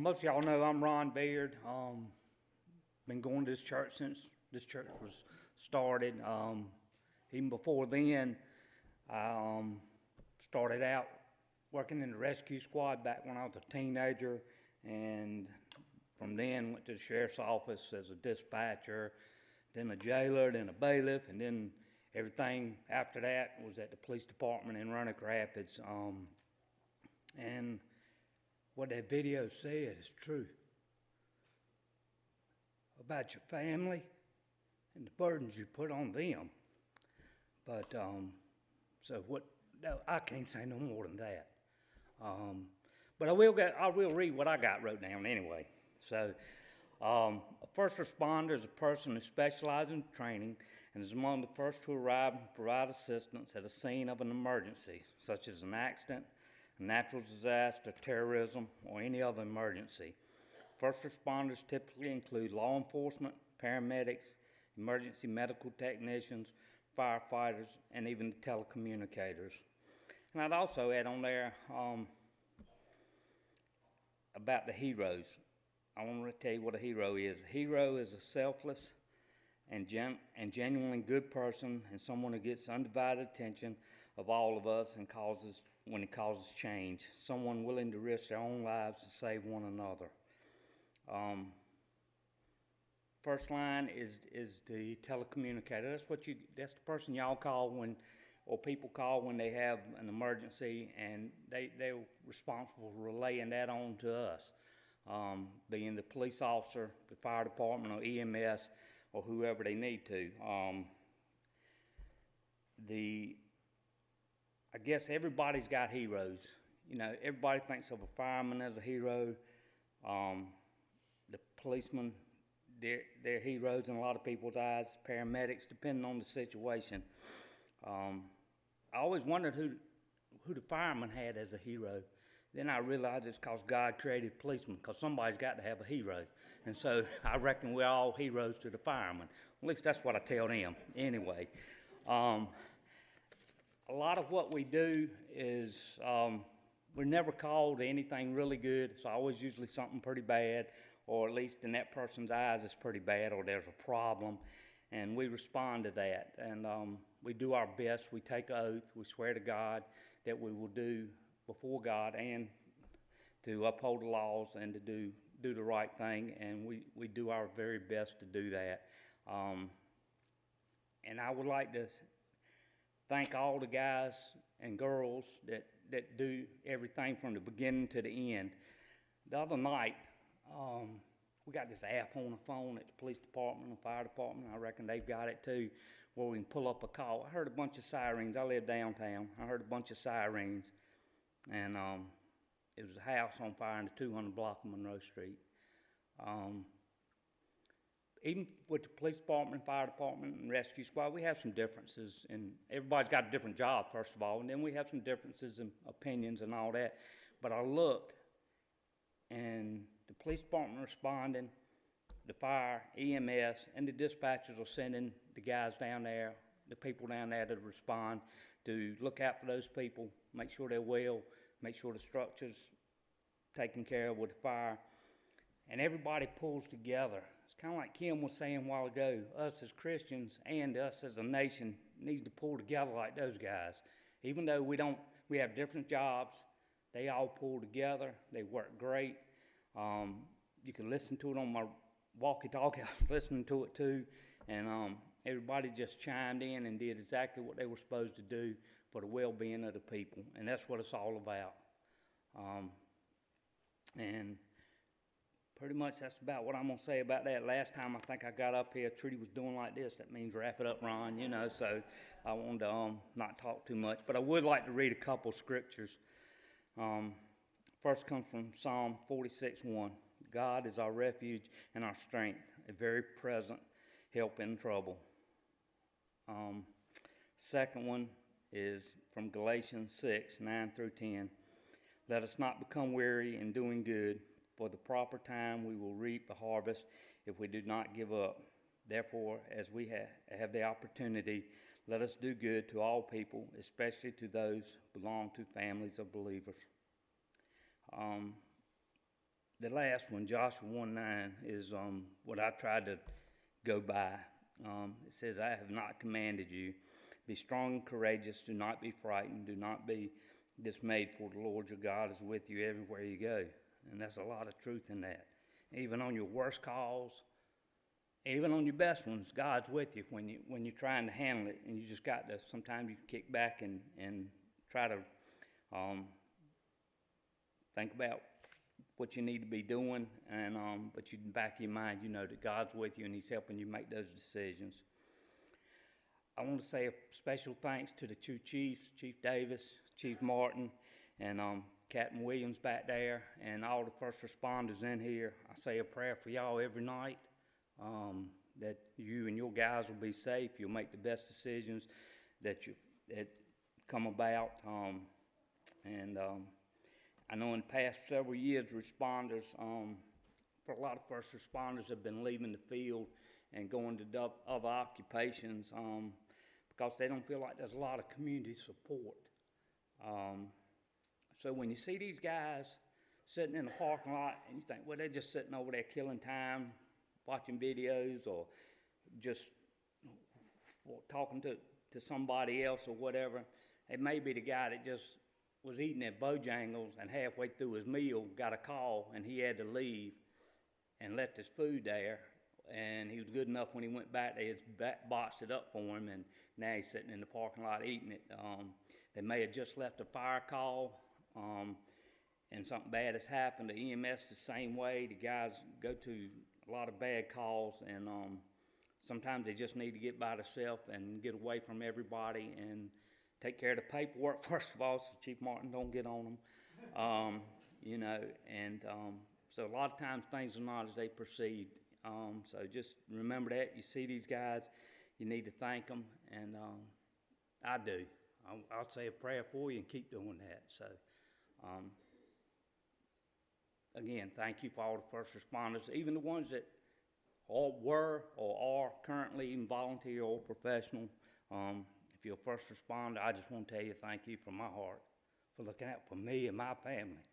Most of y'all know I'm Ron Baird. Been going to this church since this church was started. Even before then, I started out working in the rescue squad back when I was a teenager, and from then went to the sheriff's office as a dispatcher, then a jailer, then a bailiff, and then everything after that was at the police department in Roanoke Rapids. And what that video said is true about your family and the burdens you put on them. But no, I can't say no more than that. But I will read what I got wrote down anyway. So, a first responder is a person who specializes in training and is among the first to arrive and provide assistance at a scene of an emergency, such as an accident, a natural disaster, terrorism, or any other emergency. First responders typically include law enforcement, paramedics, emergency medical technicians, firefighters, and even telecommunicators. And I'd also add on there about the heroes. I want to tell you what a hero is. A hero is a selfless and genuinely good person, and someone who gets undivided attention of all of us and causes change. Someone willing to risk their own lives to save one another. First line is the telecommunicator. That's the person y'all call or people call when they have an emergency, and they're responsible for relaying that on to us, being the police officer, the fire department, or EMS, or whoever they need to. I guess everybody's got heroes. You know, everybody thinks of a fireman as a hero. The policemen, they're heroes in a lot of people's eyes. Paramedics, depending on the situation. I always wondered who the fireman had as a hero. Then I realized it's because God created policemen, because somebody's got to have a hero. And so I reckon we're all heroes to the firemen. At least that's what I tell them. Anyway, a lot of what we do is we're never called to anything really good. It's always usually something pretty bad, or at least in that person's eyes it's pretty bad, or there's a problem, and we respond to that. And we do our best. We take an oath. We swear to God that we will do before God and to uphold the laws and to do the right thing, and we do our very best to do that. And I would like to thank all the guys and girls that do everything from the beginning to the end. The other night, we got this app on the phone at the police department and fire department. I reckon they've got it too, where we can pull up a call. I heard a bunch of sirens. I live downtown. I heard a bunch of sirens, and it was a house on fire in the 200 block of Monroe Street. Even with the police department, fire department, and rescue squad, we have some differences, and everybody's got a different job, first of all, and then we have some differences in opinions and all that. But I looked, and the police department responding, the fire, EMS, and the dispatchers are sending the guys down there, the people down there to respond, to look out for those people, make sure they're well, make sure the structure's taken care of with the fire, and everybody pulls together. It's kind of like Kim was saying a while ago, us as Christians and us as a nation needs to pull together like those guys. Even though we have different jobs, they all pull together, they work great. You can listen to it on my walkie-talkie. I was listening to it too, and everybody just chimed in and did exactly what they were supposed to do for the well-being of the people, and that's what it's all about. And pretty much that's about what I'm going to say about that. Last time I think I got up here, Trudy was doing like this. That means wrap it up, Ron, you know, so I wanted to not talk too much. But I would like to read a couple scriptures. First comes from Psalm 46:1. God is our refuge and our strength, a very present help in trouble. Second one is from Galatians 6:9 through 10. Let us not become weary in doing good, for the proper time we will reap a harvest if we do not give up. Therefore, as we have the opportunity, let us do good to all people, especially to those who belong to families of believers. the last one, Joshua 1:9, is what I tried to go by. It says, I have not commanded you. Be strong and courageous. Do not be frightened. Do not be dismayed, for the Lord your God is with you everywhere you go. And there's a lot of truth in that. Even on your worst calls, even on your best ones, God's with you when you're trying to handle it. And you just got to, sometimes you kick back and try to think about what you need to be doing, and but in the back of your mind, you know that God's with you and He's helping you make those decisions. I want to say a special thanks to the two chiefs, Chief Davis, Chief Martin, and Captain Williams back there, and all the first responders in here. I say a prayer for y'all every night, that you and your guys will be safe. You'll make the best decisions that come about, I know in the past several years, responders, for a lot of first responders have been leaving the field and going to other occupations because they don't feel like there's a lot of community support. So when you see these guys sitting in the parking lot and you think, well, they're just sitting over there killing time, watching videos, or just talking to somebody else or whatever, it may be the guy that just was eating at Bojangles and halfway through his meal got a call and he had to leave and left his food there, and he was good enough when he went back, they had boxed it up for him, and now he's sitting in the parking lot eating it. They may have just left a fire call and something bad has happened. The EMS the same way. The guys go to a lot of bad calls, and sometimes they just need to get by themselves and get away from everybody and take care of the paperwork, first of all, so Chief Martin don't get on them, so a lot of times things are not as they proceed. So just remember that. You see these guys, you need to thank them, and I do. I'll say a prayer for you and keep doing that. So, again, thank you for all the first responders, even the ones that were or are currently even volunteer or professional. If you're a first responder, I just want to tell you thank you from my heart for looking out for me and my family.